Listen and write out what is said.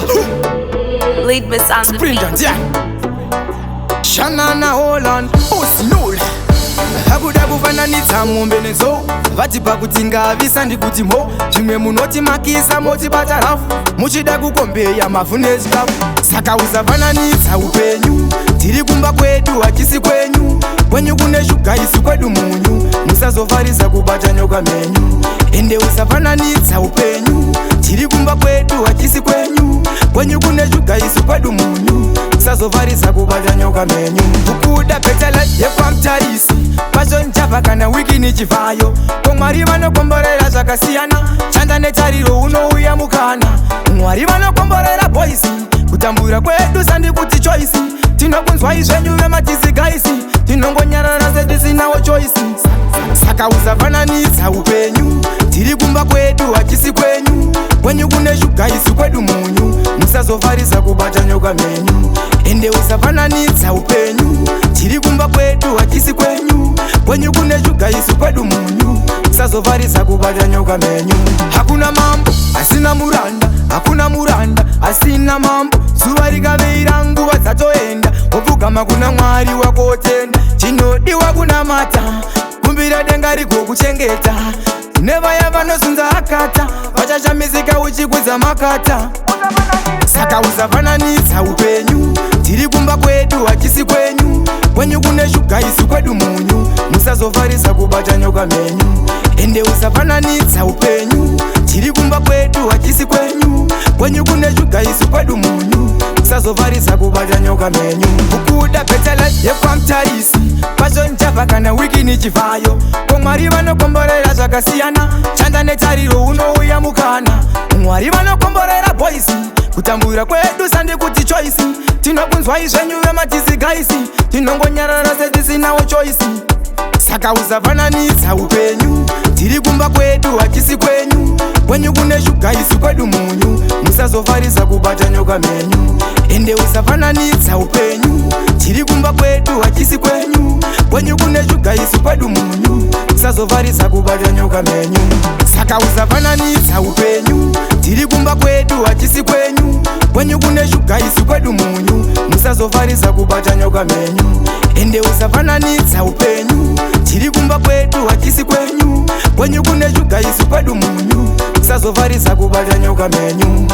Lead Miss on the beat. Brilliant, yeah. Shanana Holland, Osnol. Hakuda kufananidza mombe nezo vati pakutinga avisa ndikuti mho zvimwe munoti makisa motibata rafu muchida kukombeya mavhu nezvikafu saka usafananidza upenyu tiri kumba kwedu hachisi kwenyu kwenyu kune shuga isu kwedu munyu musazofarisa kubata nyoka menyu ende usafananidza upenyu tiri kumba kwedu hachisi kwenyu kwenyu kune shuga isu kwedu munyu musazofarisa kubata nyoka menyu ukuda petala yekwamtarisi pazonjava kana wiki nichivayo komwari vanokomborera zvakasiyana chanda netariro unouya mukana mwari vanokomborera boisi kutambura kwedu sandikuti choisi tinokunzwa izvenyu vematisigaisi tinongonyarara setisinawo choisi saka usafananidza upenyu tiri kumba kwedu hachisi kwenyu kwenyu kune shuga isu kwedu munyu musazofarisa kubata nyoka menyu ende usafananidza upenyu tiri kumba kwedu hachisi kwenyu kwenyu kune shuga isu kwedu munyu musazofarisa kubata nyoka menyu hakuna mambo asina muranda hakuna muranda asina mambo zuva rikaveira nguva dzatoenda wopfugama kuna mwari wakotenda chinodiwa kuna mata kumbira denga rigokuchengeta nevaya vanozunza akata vachashamisika uchikwidza makata saka usafananidza upenyu tiri kumba kwedu hachisi kwenyu kwenyu kune shuga isu kwedu munyu musazofarisa kubata nyoka menyu ende usafananidza upenyu tiri kumba kwedu hachisi kwenyu kwenyu kune shuga isu kwedu munyu musazofarisa kubata nyoka menyu ukuda petala yekwamtarisi pazonjava kana wiki nichivayo komwari vanokomborera zvakasiyana chanda netariro unouya mukana mwari vanokomborera boisi kutambura kwedu sandikuti choisi tinokunzwa izvenyu vematisigaisi tinongonyarara setisinawo choisi saka usafananidza upenyu tiri kumba kwedu hachisi kwenyu kwenyu kune shuga isu kwedu munyu musazofarisa kubata nyoka menyu ende usafananidza upenyu tiri kumba kwedu hachisi kwenyu kwenyu kune shuga isu kwedu munyu musazofarisa kubata nyoka menyu saka usafananidza upenyu tiri kumba kwedu hachisi kwenyu kwenyu kune shuga isu kwedu munyu musazofarisa kubata nyoka menyu ende usafananidza upenyu tiri kumba kwedu hachisi kwenyu kwenyu kune shuga isu kwedu munyu musazofarisa kubata nyoka menyu